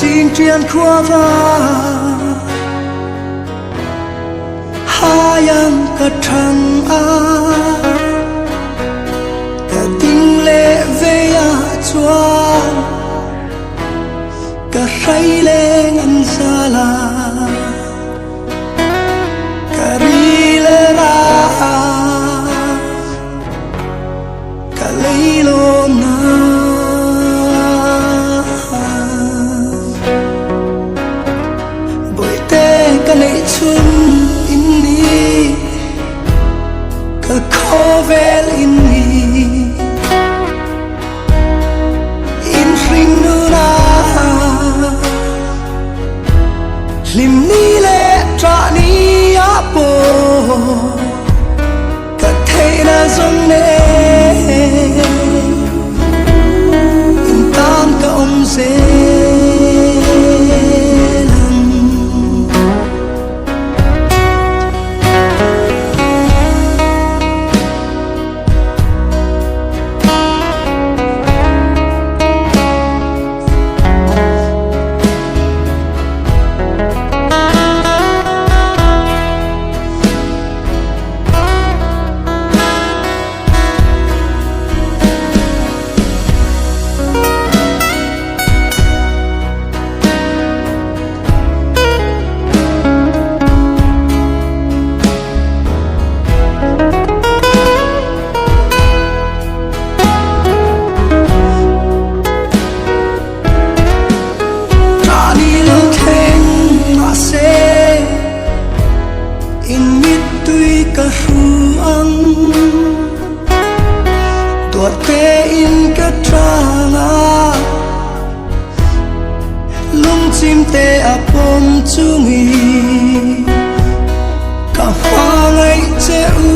xin truyền khoa va hayang cả thằng a cả tình lệ về à chua cả say lên ngân xa la cả ri lệ ra cả lấy lô na kanay chun inni ka kovel inni in ring nuna lim ni le tra ni apo ka thei na zong ne in tam ka om se tuột ke in ka tranga lung chim te apom chungi ka hwangai che u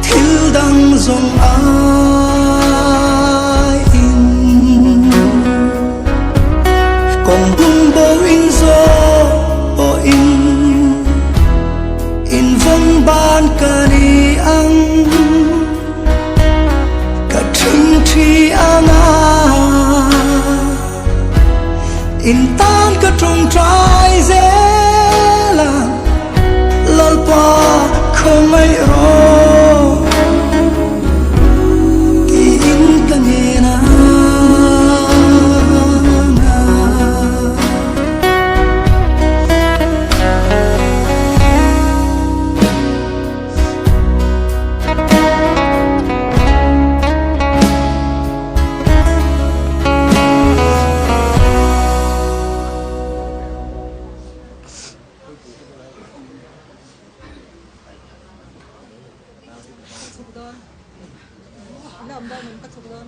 thil dang zong ai in kong bung bo in zo o in vong ban ka ni ang ka thing thi anga in tan ka trong trai zela lol pa không ai ro ki in ka nghe na ริ่มได้มันก็ถูกเริ่ม